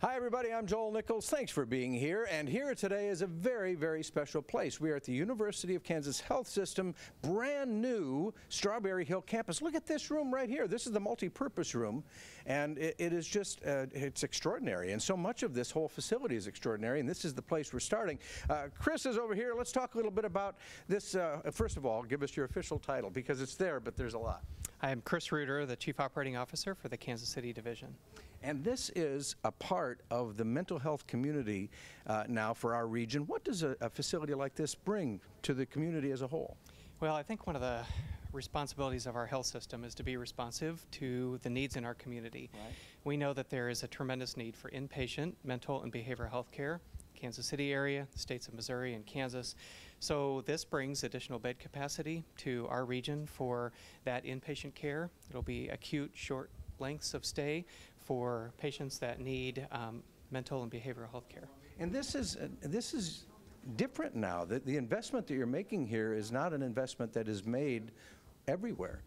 Hi everybody, I'm Joel Nichols. Thanks for being here. And here today is a very, very special place. We are at the University of Kansas Health System, brand new Strawberry Hill campus. Look at this room right here. This is the multi-purpose room, and it is just, it's extraordinary. And so much of this whole facility is extraordinary, and this is the place we're starting. Chris is over here. Let's talk a little bit about this. First of all, give us your official title, because it's there, but there's a lot. I am Chris Reuter, the Chief Operating Officer for the Kansas City Division. And this is a part of the mental health community now for our region. What does a facility like this bring to the community as a whole? Well, I think one of the responsibilities of our health system is to be responsive to the needs in our community. Right. We know that there is a tremendous need for inpatient mental and behavioral health care. Kansas City area, the states of Missouri and Kansas. So this brings additional bed capacity to our region for that inpatient care. It'll be acute, short lengths of stay for patients that need mental and behavioral health care. And this is different now. The investment that you're making here is not an investment that is made everywhere.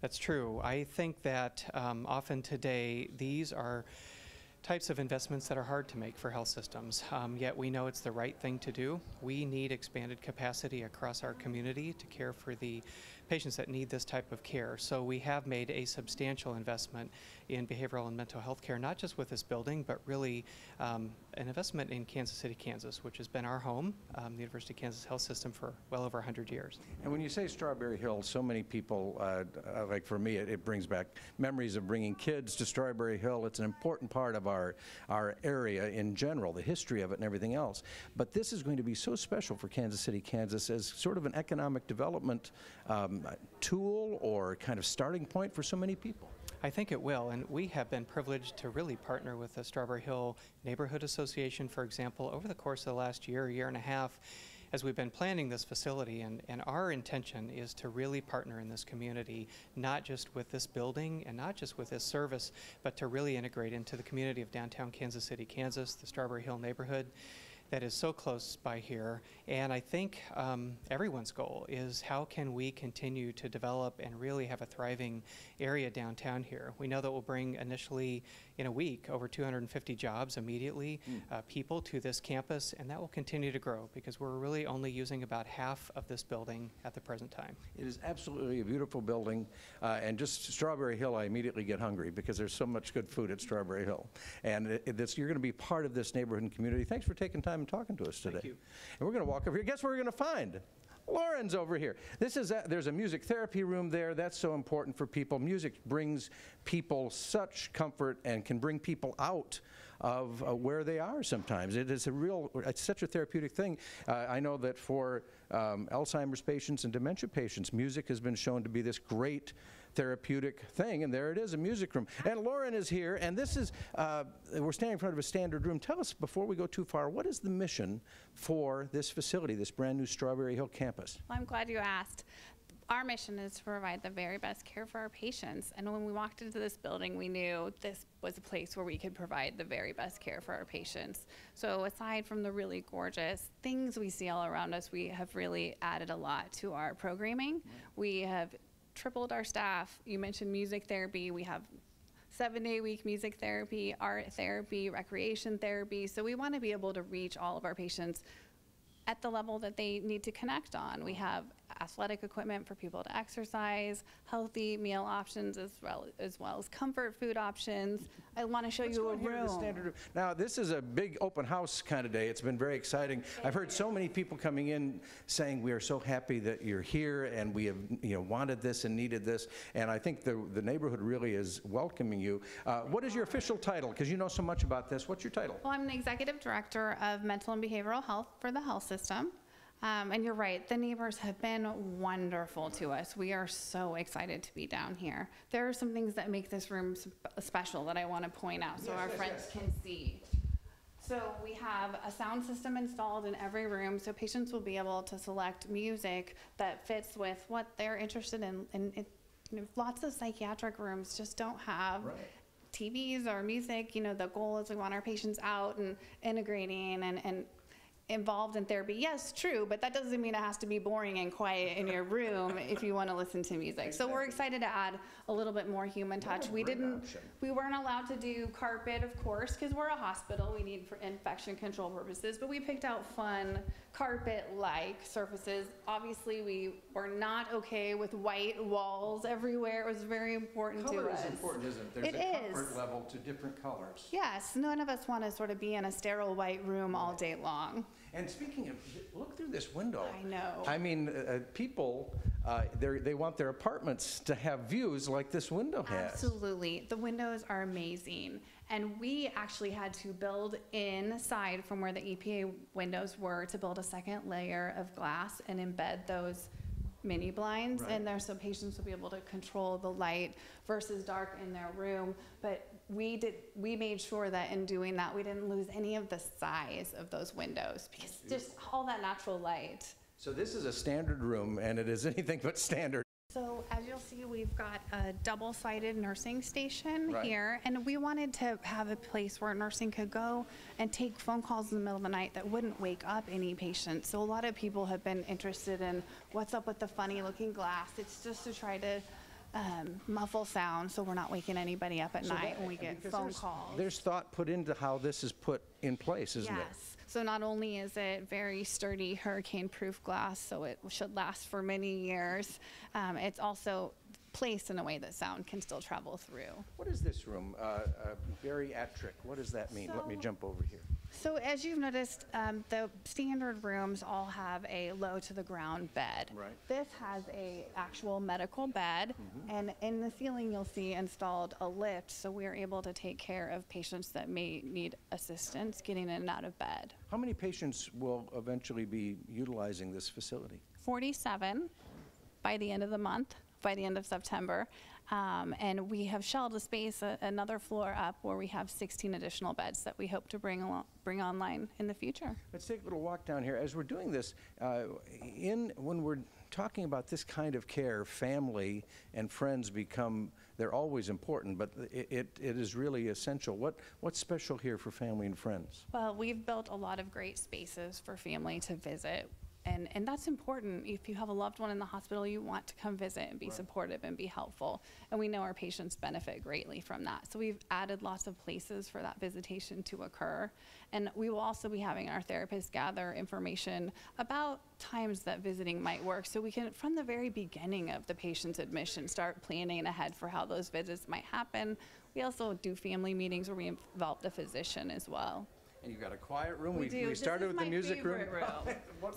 That's true. I think that often today these are types of investments that are hard to make for health systems, yet we know it's the right thing to do. We need expanded capacity across our community to care for the patients that need this type of care. So we have made a substantial investment in behavioral and mental health care, not just with this building, but really an investment in Kansas City, Kansas, which has been our home, the University of Kansas Health System, for well over 100 years. And when you say Strawberry Hill, so many people, like for me, it brings back memories of bringing kids to Strawberry Hill. It's an important part of our area in general, the history of it and everything else. But this is going to be so special for Kansas City, Kansas as sort of an economic development tool or kind of starting point for so many people. I think it will, and we have been privileged to really partner with the Strawberry Hill Neighborhood Association, for example, over the course of the last year and a half, as we've been planning this facility, and our intention is to really partner in this community, not just with this building and not just with this service, but to really integrate into the community of downtown Kansas City, Kansas, the Strawberry Hill neighborhood that is so close by here. And I think everyone's goal is how can we continue to develop and really have a thriving area downtown here. We know that we'll bring initially in a week over 250 jobs immediately, people to this campus, and that will continue to grow because we're really only using about half of this building at the present time. It is absolutely a beautiful building, and just Strawberry Hill, I immediately get hungry because there's so much good food at Strawberry Hill. And you're going to be part of this neighborhood and community. Thanks for taking time and talking to us today. Thank you. And we're going to walk over here. Guess what we're going to find? Lauren's over here. There's a music therapy room there. That's so important for people. Music brings people such comfort and can bring people out of where they are sometimes. It's such a therapeutic thing. I know that for Alzheimer's patients and dementia patients, music has been shown to be this great therapeutic thing, and there it is, a music room. And Lauren is here, and this is, we're standing in front of a standard room. Tell us, before we go too far, what is the mission for this facility, this brand new Strawberry Hill campus? Well, I'm glad you asked. Our mission is to provide the very best care for our patients, and when we walked into this building, we knew this was a place where we could provide the very best care for our patients. So aside from the really gorgeous things we see all around us, we have really added a lot to our programming. We have tripled our staff. You mentioned music therapy. We have 7-day-a-week music therapy, art therapy, recreation therapy. So we want to be able to reach all of our patients at the level that they need to connect on. We have athletic equipment for people to exercise, healthy meal options as well as comfort food options. I want to show you a room. Now, this is a big open house kind of day. It's been very exciting. I've heard so many people coming in saying we are so happy that you're here and we have wanted this and needed this, and I think the neighborhood really is welcoming you. What is your official title? Because you know so much about this. What's your title? Well, I'm the Executive Director of Mental and Behavioral Health for the health system. And you're right, the neighbors have been wonderful to us. We are so excited to be down here. There are some things that make this room special that I want to point out so our friends can see. So we have a sound system installed in every room, so patients will be able to select music that fits with what they're interested in. And lots of psychiatric rooms just don't have TVs or music. The goal is we want our patients out and integrating and involved in therapy. Yes, true, but that doesn't mean it has to be boring and quiet in your room if you want to listen to music. So we're excited to add a little bit more human touch. We weren't allowed to do carpet, of course, because we're a hospital. We need for infection control purposes, but we picked out fun carpet-like surfaces. Obviously, we were not okay with white walls everywhere. It was very important to us. Color is important, isn't it? There's a comfort level to different colors. Yes, none of us want to sort of be in a sterile white room all day long. And speaking of, look through this window. I know. I mean, people, they want their apartments to have views like this window has. Absolutely. The windows are amazing. And we actually had to build inside from where the EPA windows were to build a second layer of glass and embed those mini blinds in there so patients will be able to control the light versus dark in their room. But we made sure that in doing that, we didn't lose any of the size of those windows because just all that natural light. So this is a standard room, and it is anything but standard. So as you'll see, we've got a double-sided nursing station here, and we wanted to have a place where nursing could go and take phone calls in the middle of the night that wouldn't wake up any patients. So a lot of people have been interested in what's up with the funny-looking glass. It's just to try to muffle sound so we're not waking anybody up at night when we get phone calls. There's thought put into how this is put in place, isn't it? Yes. So not only is it very sturdy, hurricane-proof glass, so it should last for many years, it's also placed in a way that sound can still travel through. What is this room? Bariatric. What does that mean? Let me jump over here. So as you've noticed, the standard rooms all have a low-to-the-ground bed. Right. This has a actual medical bed, and in the ceiling you'll see installed a lift, so we're able to take care of patients that may need assistance getting in and out of bed. How many patients will eventually be utilizing this facility? 47 by the end of the month, by the end of September. And we have shelled a space, another floor up, where we have 16 additional beds that we hope to bring online in the future. Let's take a little walk down here. As we're doing this, when we're talking about this kind of care, family and friends they're always important, but it is really essential. What's special here for family and friends? Well, we've built a lot of great spaces for family to visit. And that's important. If you have a loved one in the hospital, you want to come visit and be supportive and be helpful. And we know our patients benefit greatly from that. So we've added lots of places for that visitation to occur. And we will also be having our therapists gather information about times that visiting might work, so we can, from the very beginning of the patient's admission, start planning ahead for how those visits might happen. We also do family meetings where we involve the physician as well. And you've got a quiet room. We do. We started with the music room.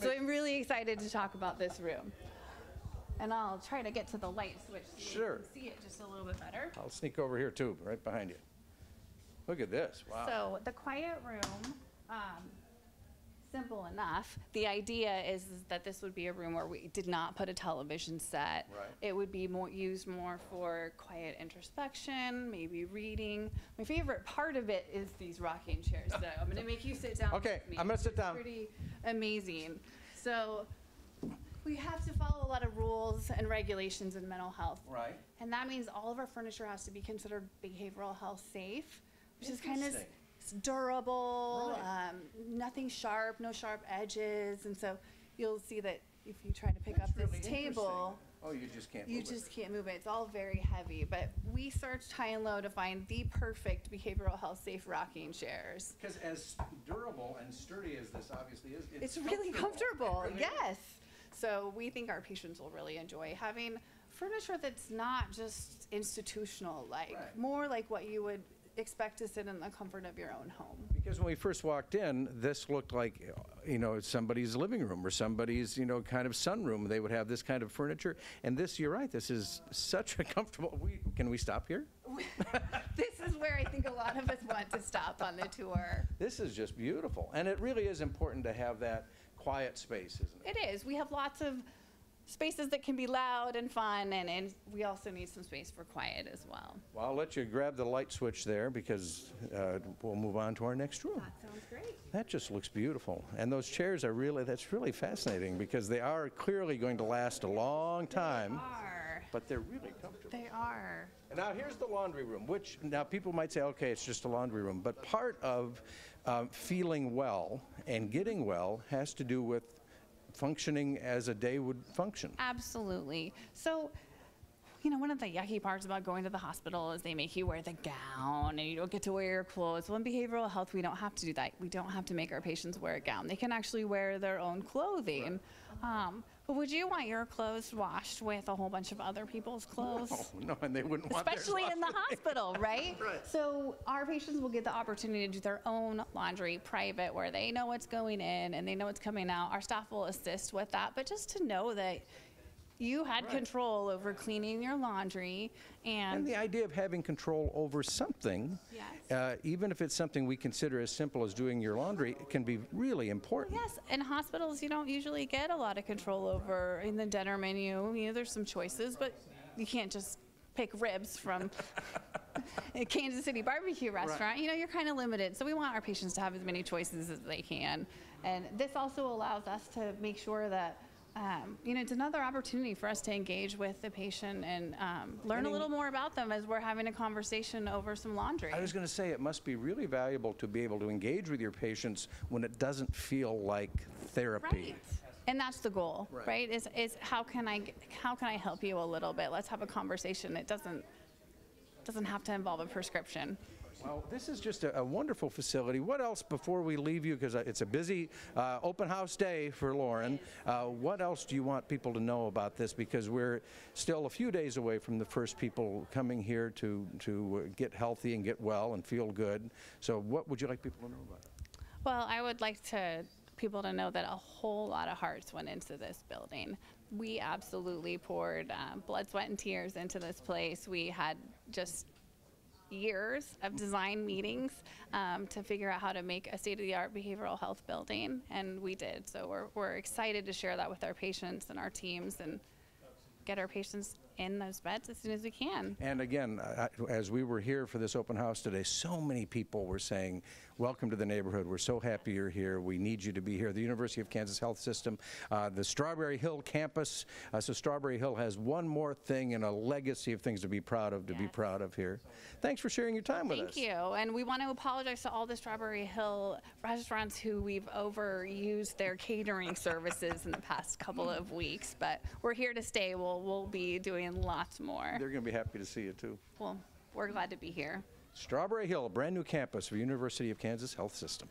So I'm really excited to talk about this room. And I'll try to get to the light switch so you can see it just a little bit better. I'll sneak over here too, right behind you. Look at this. Wow. So the quiet room, simple enough. The idea is that this would be a room where we did not put a television set. Right. It would be used more for quiet introspection, maybe reading. My favorite part of it is these rocking chairs. So I'm going to make you sit down Okay, with me. I'm going to sit down. It's pretty amazing. So we have to follow a lot of rules and regulations in mental health. Right. And that means all of our furniture has to be considered behavioral health safe, which is kind of durable, nothing sharp, no sharp edges. And so you'll see that if you try to pick up this table, oh, you just can't you move just can't move it. It's all very heavy. But we searched high and low to find the perfect behavioral health safe rocking chairs. Because as durable and sturdy as this obviously is, It's really comfortable, It really yes. So we think our patients will really enjoy having furniture that's not just institutional-like, more like what you would expect to sit in the comfort of your own home. Because when we first walked in, this looked like, somebody's living room or somebody's, kind of sunroom. They would have this kind of furniture. And this, you're right, this is such a comfortable, can we stop here? This is where I think a lot of us want to stop on the tour. This is just beautiful. And it really is important to have that quiet space, isn't it? It is. We have lots of spaces that can be loud and fun, and we also need some space for quiet as well. Well, I'll let you grab the light switch there because we'll move on to our next room. That sounds great. That just looks beautiful. And those chairs that's really fascinating because they are clearly going to last a long time. They are. but they're really comfortable. They are. And now here's the laundry room, which now people might say, okay, it's just a laundry room, but part of feeling well and getting well has to do with functioning as a day would function. Absolutely. So, you know, one of the yucky parts about going to the hospital is they make you wear the gown and you don't get to wear your clothes. Well, in behavioral health, we don't have to do that. We don't have to make our patients wear a gown. They can actually wear their own clothing. But would you want your clothes washed with a whole bunch of other people's clothes? No, and they wouldn't want theirs Especially in the washed. hospital, right? Right. So our patients will get the opportunity to do their own laundry private, where they know what's going in and they know what's coming out. Our staff will assist with that, but just to know that you had control over cleaning your laundry And the idea of having control over something, Yes. even if it's something we consider as simple as doing your laundry, can be really important. Yes, in hospitals, you don't usually get a lot of control over in the dinner menu. You know, there's some choices, but you can't just pick ribs from a Kansas City barbecue restaurant. You know, you're kind of limited. So we want our patients to have as many choices as they can. And this also allows us to make sure that you know, it's another opportunity for us to engage with the patient and learn a little more about them as we're having a conversation over some laundry. I was going to say, it must be really valuable to be able to engage with your patients when it doesn't feel like therapy. Right. And that's the goal, right? Is how can I help you a little bit? Let's have a conversation. It doesn't have to involve a prescription. Well, this is just a wonderful facility. What else before we leave you, because it's a busy open house day for Lauren, what else do you want people to know about this? Because we're still a few days away from the first people coming here to get healthy and get well and feel good. So what would you like people to know about it? Well, I would like people to know that a whole lot of hearts went into this building. We absolutely poured blood, sweat, and tears into this place. We had just years of design meetings to figure out how to make a state-of-the-art behavioral health building, and we did. So we're excited to share that with our patients and our teams and get our patients in those beds as soon as we can. And again, as we were here for this open house today, so many people were saying, welcome to the neighborhood. We're so happy you're here. We need you to be here. The University of Kansas Health System, the Strawberry Hill campus. So Strawberry Hill has one more thing and a legacy of things to be proud of here. Thanks for sharing your time with us. Thank you. And we want to apologize to all the Strawberry Hill restaurants who we've overused their catering services in the past couple of weeks, but we're here to stay. We'll be doing lots more. They're going to be happy to see you too. Well, we're glad to be here. Strawberry Hill, a brand new campus for University of Kansas Health System.